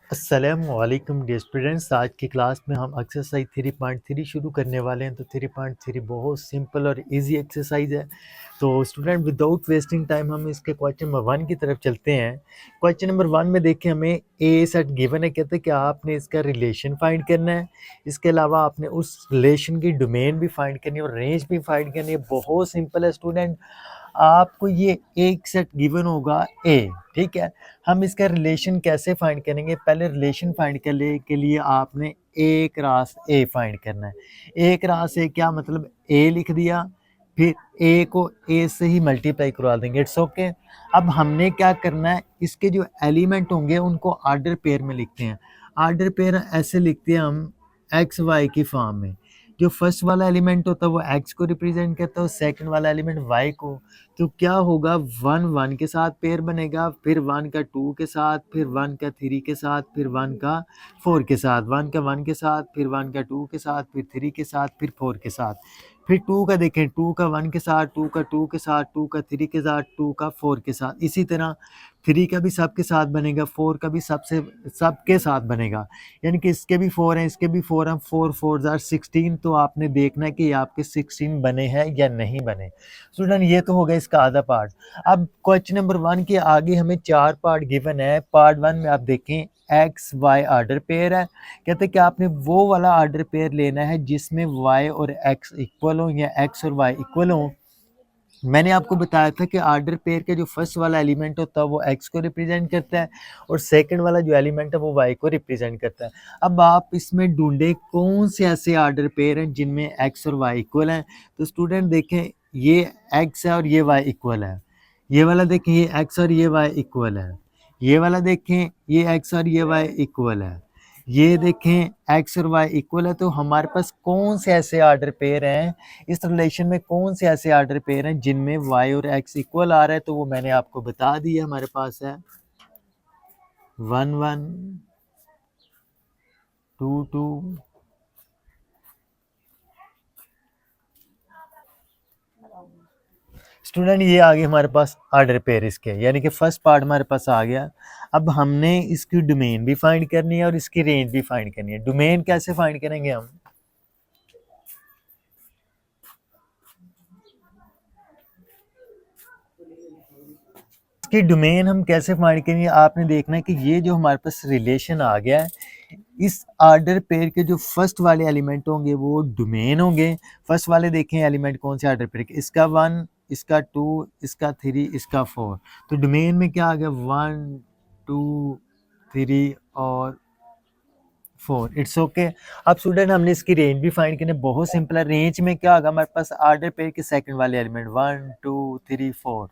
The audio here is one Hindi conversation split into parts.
अस्सलामुअलैकुम डियर स्टूडेंट्स। आज की क्लास में हम एक्सरसाइज 3.3 शुरू करने वाले हैं। तो 3.3 बहुत सिंपल और इजी एक्सरसाइज है। तो स्टूडेंट विदाउट वेस्टिंग टाइम हम इसके क्वेश्चन नंबर 1 की तरफ चलते हैं। क्वेश्चन नंबर 1 में देखिए हमें ए सेट गिवन है। कहते हैं कि आपने इसका रिलेशन फाइंड करना है। इसके अलावा आपने उस रिलेशन की डोमेन भी फाइंड करनी है और रेंज भी फाइंड करनी है। बहुत सिंपल है स्टूडेंट। आपको ये एक सेट गिवन होगा ए, ठीक है। हम इसका रिलेशन कैसे फाइंड करेंगे? पहले रिलेशन फाइंड करने के लिए आपने ए क्रॉस ए फाइंड करना है। ए क्रॉस ए क्या मतलब? ए लिख दिया, फिर ए को ए से ही मल्टीप्लाई करवा देंगे। It's okay. अब हमने क्या करना है, इसके जो एलिमेंट होंगे उनको ऑर्डर पेयर में लिखते हैं। ऑर्डर पेयर ऐसे लिखते हैं हम एक्स वाई की फॉर्म में। जो फर्स्ट वाला एलिमेंट होता है वो एक्स को रिप्रेजेंट करता है और सेकंड वाला एलिमेंट वाई को। तो क्या होगा, 1 1 के साथ पेयर बनेगा, फिर 1 का 2 के साथ, फिर 1 का 3 के साथ, फिर 1 का 4 के साथ, 1 का 1 के साथ, फिर 1 का 2 के साथ, फिर 3 के साथ, फिर 4 के साथ। फिर 2 का देखें, 2 का 1 के साथ, 2 का 2 के साथ, 2 का 3 के साथ, 2 का 4 के साथ। इसी तरह 3 का भी सबके साथ बनेगा, 4 का भी सबके साथ बनेगा। यानी कि इसके भी 4 हैं, इसके भी 4 हैं, 4 4 जार 16। तो आपने देखना है कि ये आपके 16 बने हैं या नहीं बने। स्टूडेंट ये तो हो गया इसका आधा पार्ट। अब क्वेश्चन नंबर 1 के आगे हमें 4 पार्ट गिवन है। पार्ट 1 में आप देखें एक्स वाई ऑर्डर पेयर है। कहते हैं कि आपने वो वाला ऑर्डर पेयर लेना है जिसमें वाई और एक्स इक्वल हो या एक्स और वाई इक्वल हो। मैंने आपको बताया था कि ऑर्डर पेयर के जो फर्स्ट वाला एलिमेंट होता है वो एक्स को रिप्रेजेंट करता है और सेकंड वाला जो एलिमेंट है वो वाई को रिप्रेजेंट करता है। अब आप इसमें ढूंढे कौन से ऐसे ऑर्डर पेयर हैं जिनमें एक्स और वाई इक्वल हैं। तो स्टूडेंट देखें, ये एक्स है और ये वाई इक्वल है। ये वाला देखें, ये एक्स और ये वाई इक्वल है। ये वाला देखें, ये एक्स और ये वाई इक्वल है। ये देखें एक्स और वाई इक्वल है। तो हमारे पास कौन से ऐसे ऑर्डर पेयर हैं, इस रिलेशन में कौन से ऐसे ऑर्डर पेयर हैं जिनमें y और x इक्वल आ रहा है? तो वो मैंने आपको बता दिया। हमारे पास है 1 1 2 2 स्टूडेंट। ये आ गए हमारे पास ऑर्डर पेयर इसके, यानी कि फर्स्ट पार्ट हमारे पास आ गया। अब हमने इसकी डोमेन भी फाइंड करनी है और इसकी रेंज भी फाइंड करनी है। डोमेन कैसे फाइंड करेंगे हम? इसकी डोमेन हम कैसे फाइंड करेंगे? आपने देखना है कि ये जो हमारे पास रिलेशन आ गया है, इस ऑर्डर पेयर के जो फर्स्ट वाले एलिमेंट होंगे वो डोमेन होंगे। फर्स्ट वाले देखें एलिमेंट कौन से ऑर्डर पेयर के, इसका 1, इसका 2, इसका 3, इसका 4। तो डोमेन में क्या आ गया, 1 2 3 और 4। It's okay. अब स्टूडेंट हमने इसकी रेंज भी फाइंड करनी है। बहुत सिंपल है। रेंज में क्या होगा, हमारे पास ऑर्डर पेयर के सेकंड वाले एलिमेंट 1 2 3 4।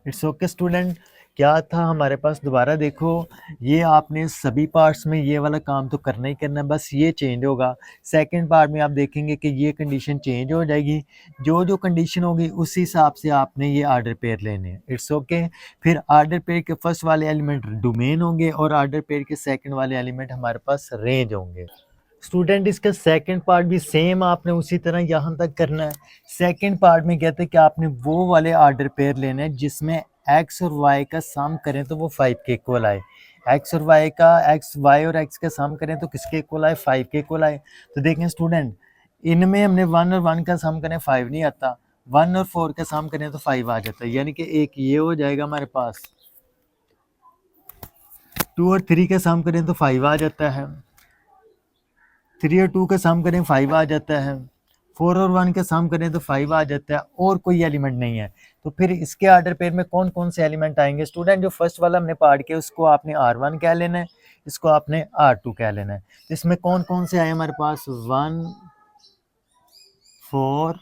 It's okay student. क्या था हमारे पास, दोबारा देखो। ये आपने सभी पार्ट्स में ये वाला काम तो करना ही करना है, बस ये चेंज होगा। सेकंड पार्ट में आप देखेंगे कि ये कंडीशन चेंज हो जाएगी। जो जो कंडीशन होगी उसी हिसाब से आपने ये ऑर्डर पेयर लेने हैं। It's okay. फिर ऑर्डर पेयर के फर्स्ट वाले एलिमेंट डोमेन होंगे और ऑर्डर पेयर के सेकंड वाले एलिमेंट हमारे पास रेंज होंगे। स्टूडेंट इसका सेकंड पार्ट भी सेम आपने उसी तरह यहाँ तक करना है। सेकंड पार्ट में कहते हैं कि आपने वो वाले ऑर्डर पेयर लेने हैं जिसमें एक्स और वाई का सम करें तो वो 5 के इक्वल आए। एक्स और वाई का, एक्स वाई और एक्स का सम करें तो किसके इक्वल आए, 5 के इक्वल आए। तो देखें स्टूडेंट, इनमें हमने 1 और 1 का सम करें 5 नहीं आता, 1 और 4 का सम करें तो 5 आ जाता है। यानी कि एक ये हो जाएगा हमारे पास, 2 और 3 का सम करें तो 5 आ जाता है, 3 और 2 का सम करें 5 आ जाता है, 4 और 1 का सम करें तो 5 आ जाता है और कोई एलिमेंट नहीं है। तो फिर इसके ऑर्डर पेयर में कौन कौन से एलिमेंट आएंगे? स्टूडेंट जो फर्स्ट वाला हमने पार्ट किया उसको आपने R1 कह लेना है, इसको आपने R2 कह लेना है। तो इसमें कौन कौन से आए हमारे पास, 1 4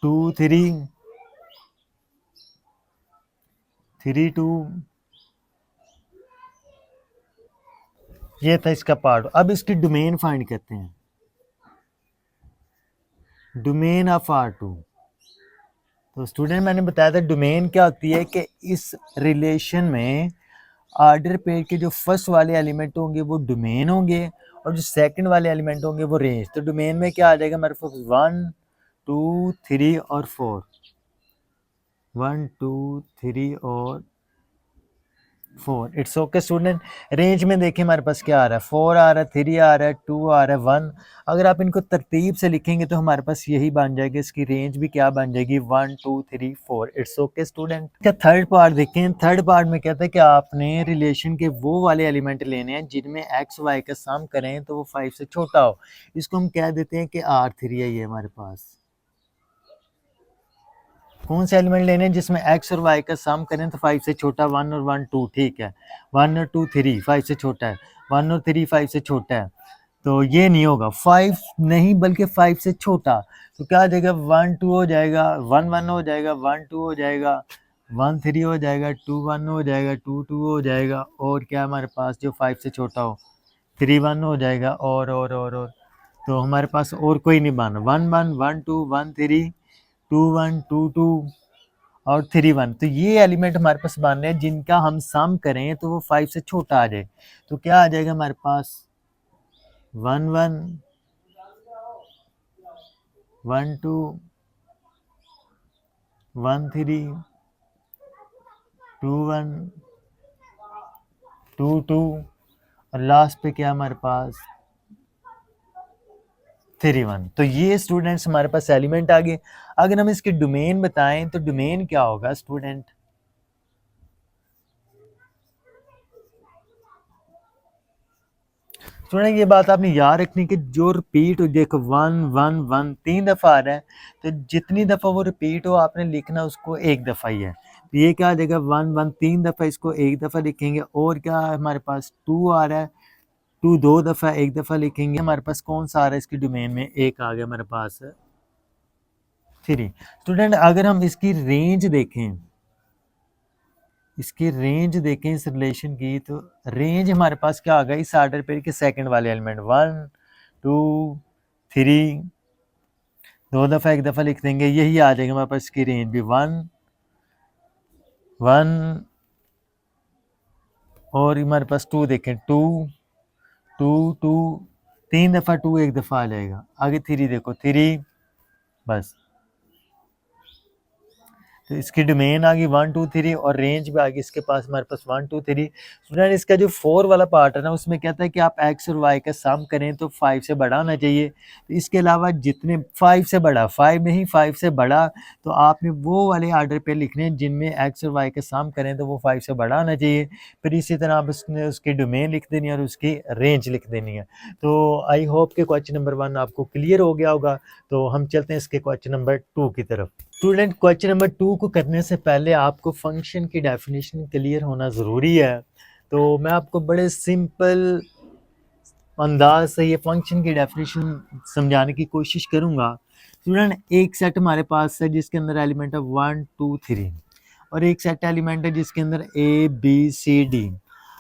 2 3 3 2। ये था इसका पार्ट। अब इसकी डोमेन फाइंड करते हैं, डोमेन ऑफ R2। तो स्टूडेंट मैंने बताया था डोमेन क्या होती है कि इस रिलेशन में ऑर्डर पेयर के जो फर्स्ट वाले एलिमेंट होंगे वो डोमेन होंगे और जो सेकंड वाले एलिमेंट होंगे वो रेंज। तो डोमेन में क्या आ जाएगा हमारे पास 1 2 3 और 4, 1 2 3 और 4। It's okay student. रेंज में देखिए हमारे पास क्या आ रहा है, 4 आ रहा है, 3 आ रहा है, 2 आ रहा है, 1। अगर आप इनको तरतीब से लिखेंगे तो हमारे पास यही बन जाएगी, इसकी रेंज भी क्या बन जाएगी, 1 2 3 4। It's okay student. क्या थर्ड पार्ट देखें, थर्ड पार्ट में कहता है कि आपने रिलेशन के वो वाले एलिमेंट लेने हैं जिनमें एक्स वाई का सम करें तो वो 5 से छोटा हो। इसको हम कह देते हैं कि R3 है ये हमारे पास। कौन से एलिमेंट लेने हैं जिसमें एक्स और वाई का सम करें तो 5 से छोटा, 1 और 1 2, ठीक है, 1 और 2 3, 5 से छोटा है, 1 और 3 5 से छोटा है, तो ये नहीं होगा, 5 नहीं बल्कि 5 से छोटा। तो क्या हो जाएगा, 1 2 हो जाएगा, 1 1 हो जाएगा, 1 2 हो जाएगा, 1 3 हो जाएगा, 2 1 हो जाएगा, 2 2 हो जाएगा, और क्या हमारे पास जो 5 से छोटा हो 3 1 हो जाएगा, और तो हमारे पास और कोई नहीं बना, 1 1 1 2 1 3 2 1 2 2 और 3 1। तो ये एलिमेंट हमारे पास बन रहे हैं जिनका हम सम करें तो वो 5 से छोटा आ जाए। तो क्या आ जाएगा हमारे पास, 1 1 1 2 1 3 2 1 2 2 और लास्ट पे क्या हमारे पास 3 1। तो ये स्टूडेंट्स हमारे पास एलिमेंट आ गए। अगर हम इसके डोमेन बताएं तो डोमेन क्या होगा स्टूडेंट, स्टूडेंट ये बात आपने याद रखनी कि जो रिपीट हो, देखो 1 1 1 3 दफ़ा आ रहा है, तो जितनी दफ़ा वो रिपीट हो आपने लिखना उसको एक दफ़ा ही है। तो ये क्या आ जाएगा, 1 1 3 दफ़ा, इसको एक दफ़ा लिखेंगे। और क्या हमारे पास 2 आ रहा है, 2 2 दफ़ा, एक दफ़ा लिखेंगे। हमारे पास कौन सा आ रहा है इसकी डोमेन में, एक आ गया हमारे पास 3। स्टूडेंट अगर हम इसकी रेंज देखें, इसकी रेंज देखें इस रिलेशन की, तो रेंज हमारे पास क्या आ गया इस आर्डर पेयर के सेकंड वाले एलिमेंट, 1 2 3, दो दफ़ा एक दफ़ा लिख देंगे, यही आ जाएगा हमारे पास इसकी रेंज भी, 1 1 और हमारे पास 2 देखें, 2 2 2, 3 दफ़ा 2 एक दफ़ा आ जाएगा, आगे 3 देखो 3, बस। तो इसकी डोमेन आ गई 1 2 3 और रेंज भी आ गई इसके पास हमारे पास 1 2 3। स्टूडेंट इसका जो 4 वाला पार्ट है ना, उसमें कहता है कि आप एक्स और वाई का सम करें तो 5 से बड़ा होना चाहिए। तो इसके अलावा जितने 5 से बड़ा, 5 नहीं 5 से बड़ा, तो आपने वो वाले आर्डर पे लिखने हैं जिनमें एक्स और वाई का सम करें तो वो 5 से बड़ा होना चाहिए। फिर इसी तरह आप उसने उसकी डोमेन लिख देनी है और उसकी रेंज लिख देनी है। तो आई होप कि क्वेश्चन नंबर 1 आपको क्लियर हो गया होगा। तो हम चलते हैं इसके क्वेश्चन नंबर 2 की तरफ। स्टूडेंट क्वेश्चन नंबर 2 को करने से पहले आपको फंक्शन की डेफिनेशन क्लियर होना ज़रूरी है। तो मैं आपको बड़े सिंपल अंदाज से ये फंक्शन की डेफिनेशन समझाने की कोशिश करूँगा। स्टूडेंट एक सेट हमारे पास है जिसके अंदर एलिमेंट है 1 2 3 और एक सेट एलिमेंट है जिसके अंदर ए बी सी डी।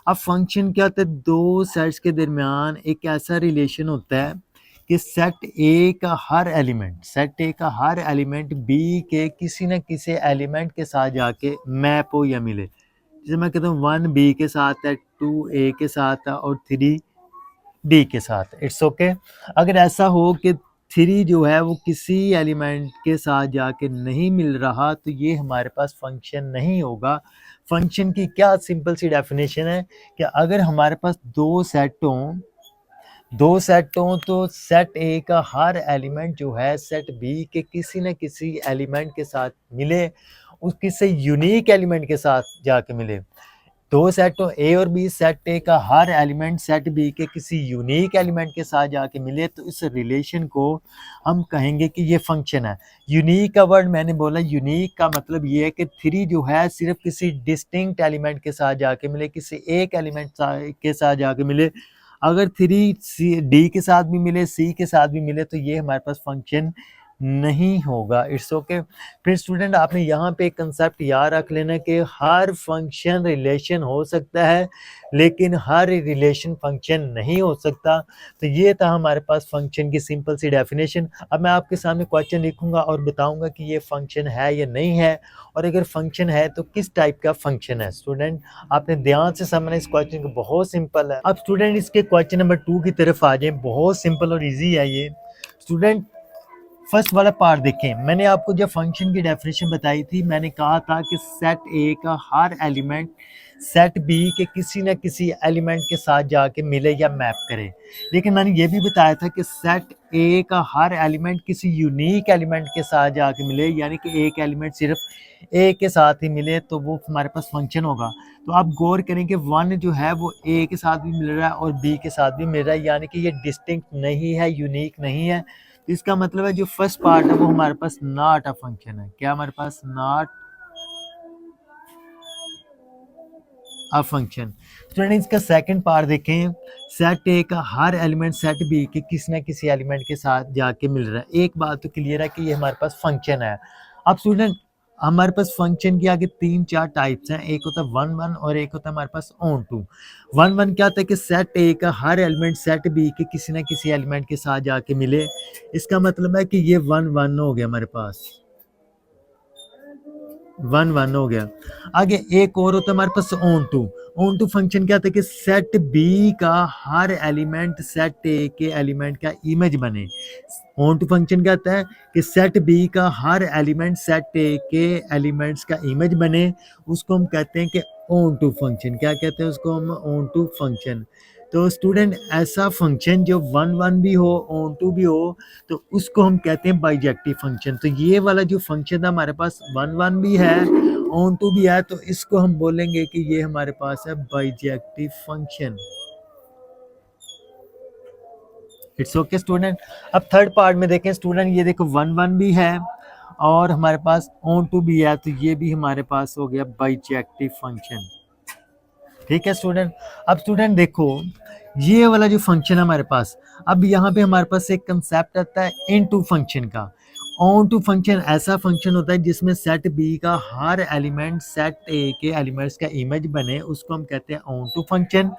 अब फंक्शन क्या होता है, दो सेट्स के दरमियान एक ऐसा रिलेशन होता है कि सेट ए का हर एलिमेंट बी के किसी न किसी एलिमेंट के साथ जाके मैप हो या मिले। जैसे मैं कहता हूँ 1 बी के साथ है, 2 ए के साथ है और 3 डी के साथ। It's okay. अगर ऐसा हो कि 3 जो है वो किसी एलिमेंट के साथ जाके नहीं मिल रहा तो ये हमारे पास फंक्शन नहीं होगा। फंक्शन की क्या सिंपल सी डेफिनेशन है कि अगर हमारे पास दो सेट हों तो सेट ए का हर एलिमेंट जो है सेट बी के किसी न किसी एलिमेंट के साथ मिले, उस किसी यूनिक एलिमेंट के साथ जाके मिले। दो सेट हो ए और बी, सेट ए का हर एलिमेंट सेट बी के किसी यूनिक एलिमेंट के साथ जाके मिले तो इस रिलेशन को हम कहेंगे कि ये फंक्शन है। यूनिक का वर्ड मैंने बोला, यूनिक का मतलब ये है कि 3 जो है सिर्फ किसी डिस्टिंक्ट एलिमेंट के साथ जाके मिले, किसी एक एलिमेंट के साथ जाके मिले। अगर 3 डी के साथ भी मिले, सी के साथ भी मिले तो ये हमारे पास फंक्शन नहीं होगा। It's okay. फिर स्टूडेंट आपने यहाँ पे एक कंसेप्ट याद रख लेना कि हर फंक्शन रिलेशन हो सकता है लेकिन हर रिलेशन फंक्शन नहीं हो सकता। तो ये था हमारे पास फंक्शन की सिंपल सी डेफिनेशन। अब मैं आपके सामने क्वेश्चन लिखूंगा और बताऊंगा कि ये फंक्शन है या नहीं है, और अगर फंक्शन है तो किस टाइप का फंक्शन है। स्टूडेंट आपने ध्यान से समझना इस क्वेश्चन को, बहुत सिंपल है। अब स्टूडेंट इसके क्वेश्चन नंबर 2 की तरफ आ जाए। बहुत सिंपल और ईजी है ये। स्टूडेंट फर्स्ट वाला पार्ट देखें, मैंने आपको जब फंक्शन की डेफिनेशन बताई थी, मैंने कहा था कि सेट ए का हर एलिमेंट सेट बी के किसी न किसी एलिमेंट के साथ जाके मिले या मैप करे। लेकिन मैंने ये भी बताया था कि सेट ए का हर एलिमेंट किसी यूनिक एलिमेंट के साथ जाके मिले, यानी कि एक एलिमेंट सिर्फ ए के साथ ही मिले तो वो हमारे पास फंक्शन होगा। तो आप गौर करें कि वन जो है वो ए के साथ भी मिल रहा है और बी के साथ भी मिल रहा है, यानी कि ये डिस्टिंक्ट नहीं है, यूनिक नहीं है। तो इसका मतलब है जो फर्स्ट पार्ट है वो हमारे पास नॉट अ फंक्शन है। क्या हमारे पास? Not a function. स्टूडेंट इसका सेकंड पार्ट देखें, सेट ए का हर एलिमेंट सेट बी के किसी ना किसी एलिमेंट के साथ जाके मिल रहा है। एक बात तो क्लियर है कि ये हमारे पास फंक्शन है। अब स्टूडेंट हमारे पास फंक्शन के आगे 3-4 टाइप्स हैं। एक होता है वन वन और एक होता है हमारे पास ऑन टू। वन वन क्या होता है कि सेट ए का हर एलिमेंट सेट बी के किसी ना किसी एलिमेंट के साथ जाके मिले। इसका मतलब है कि ये वन वन हो गया हमारे पास, वन वन हो गया। आगे एक और होता है हमारे पास onto. Onto function क्या होता है कि सेट बी का हर एलिमेंट सेट ए के एलिमेंट का इमेज बने। ऑन टू फंक्शन क्या होता है कि सेट बी का हर एलिमेंट सेट ए के एलिमेंट्स का इमेज बने, उसको हम कहते हैं कि ऑन टू फंक्शन। क्या कहते हैं उसको हम? Onto function. तो स्टूडेंट ऐसा फंक्शन जो वन वन भी हो, ऑन टू भी हो, तो उसको हम कहते हैं बाइजेक्टिव फंक्शन। तो ये वाला जो फंक्शन है हमारे पास वन वन भी है, ऑन टू भी है, तो इसको हम बोलेंगे कि ये हमारे पास है bijective function. It's okay student. अब थर्ड पार्ट में देखें स्टूडेंट, ये देखो वन वन भी है और हमारे पास ऑन टू भी है, तो ये भी हमारे पास हो गया बाइजेक्टिव फंक्शन। ठीक है स्टूडेंट। अब स्टूडेंट देखो ये वाला जो फंक्शन है हमारे पास, अब यहाँ पे हमारे पास एक कंसेप्ट आता है इनटू फंक्शन का। ऑन टू फंक्शन ऐसा फंक्शन होता है जिसमें सेट बी का हर एलिमेंट सेट ए के एलिमेंट्स का इमेज बने, उसको हम कहते हैं ऑन टू फंक्शन।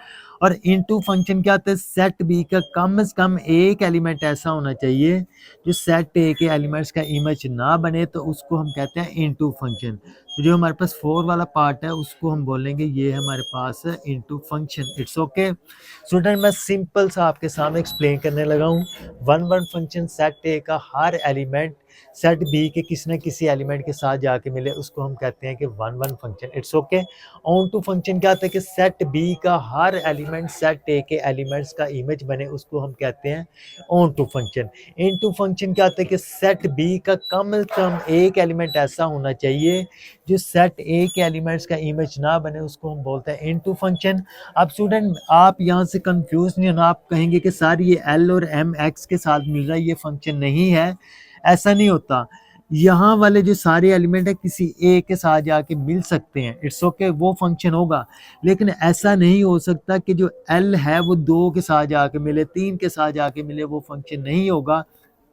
और इनटू फंक्शन क्या होता है? सेट बी का कम से कम एक एलिमेंट ऐसा होना चाहिए जो सेट ए के एलिमेंट्स का इमेज ना बने, तो उसको हम कहते हैं इनटू फंक्शन। तो जो हमारे पास फोर वाला पार्ट है उसको हम बोलेंगे ये हमारे पास है into function. It's okay student. मैं सिंपल सा आपके सामने एक्सप्लेन करने लगा हूँ। One one function set A का हर एलिमेंट सेट बी के किसी न किसी एलिमेंट के साथ जाके मिले, उसको हम कहते हैं कि one one function. It's okay. Onto function क्या होता है कि सेट बी का हर एलिमेंट सेट ए के एलिमेंट्स का इमेज बने, उसको हम कहते हैं onto function. Into function क्या होता है कि सेट बी का कम से कम एक एलिमेंट ऐसा होना चाहिए जो सेट ए के एलिमेंट्स का इमेज ना बने, उसको हम बोलते हैं इनटू फंक्शन। अब स्टूडेंट आप यहाँ से कंफ्यूज नहीं होना, आप कहेंगे कि सर ये एल और एम एक्स के साथ मिल रहा है, ये फंक्शन नहीं है। ऐसा नहीं होता। यहाँ वाले जो सारे एलिमेंट है किसी ए के साथ जाके मिल सकते हैं, इट्स ओके, वो फंक्शन होगा। लेकिन ऐसा नहीं हो सकता कि जो एल है वो दो के साथ जाके मिले, तीन के साथ जाके मिले, वो फंक्शन नहीं होगा।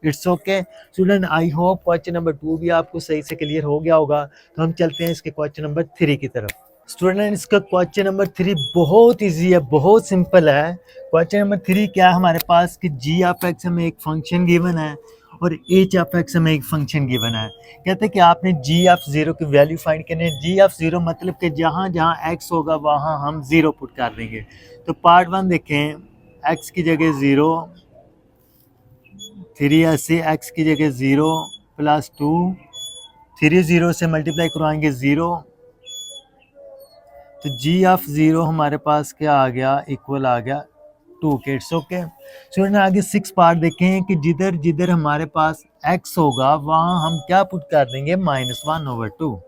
It's okay student. I hope question number 2 भी आपको सही से क्लियर हो गया होगा। तो हम चलते हैं इसके क्वेश्चन नंबर 3 की तरफ। स्टूडेंट इसका क्वेश्चन नंबर 3 बहुत इजी है, बहुत सिंपल है। क्वेश्चन नंबर 3 क्या है हमारे पास कि जी ऑफ एक्स हमें एक फंक्शन गिवन है और एच ऑफ एक्स हमें एक फंक्शन गिवन है। कहते हैं कि आपने जी ऑफ जीरो की वैल्यू फाइंड करनी है। जी ऑफ जीरो मतलब कि जहाँ जहाँ एक्स होगा वहाँ हम जीरो पुट कर देंगे। तो पार्ट 1 देखें, एक्स की जगह ज़ीरो, 3 ऐसे एक्स की जगह ज़ीरो प्लस 2, 3 ज़ीरो से मल्टीप्लाई करवाएंगे ज़ीरो, तो जी ऑफ ज़ीरो हमारे पास क्या आ गया? इक्वल आ गया 2 के। It's okay student. आगे 6 पार्ट देखें कि जिधर जिधर हमारे पास x होगा वहाँ हम क्या पुट कर देंगे? -1/2।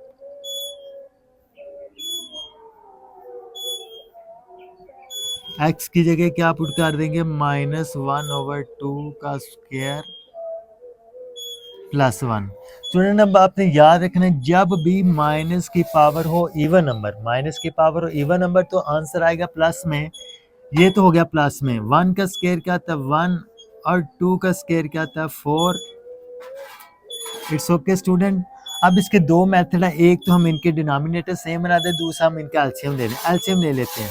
x की जगह क्या पुट कर देंगे? -1/2 का स्क्वायर +1। स्टूडेंट अब आपने याद रखना है जब भी माइनस की पावर हो इवन नंबर, माइनस की पावर हो इवन नंबर तो आंसर आएगा प्लस में। ये तो हो गया प्लस में। 1 का स्क्वायर क्या था? 1 और 2 का स्क्वायर क्या था? 4 इट्स ओके स्टूडेंट। अब इसके दो मेथड है, एक तो हम इनके डिनोमिनेटर सेम बना दें, दूसरा हम इनका एलसीएम ले लें। एलसीएम ले लेते हैं,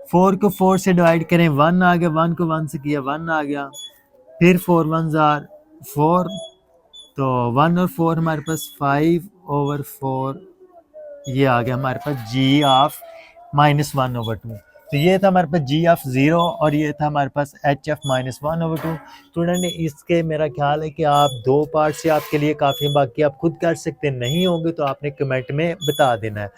4 को 4 से डिवाइड करें 1 आ गया, 1 को 1 से किया 1 आ गया, फिर 4 1 आर 4, तो 1 और 4 हमारे पास 5/4 ये आ गया हमारे पास g ऑफ -1/2। तो ये था हमारे पास g ऑफ 0 और ये था हमारे पास h ऑफ -1/2। स्टूडेंट इसके मेरा ख्याल है कि आप 2 पार्ट से आपके लिए काफ़ी, बाकी आप खुद कर सकते नहीं होंगे तो आपने कमेंट में बता देना है।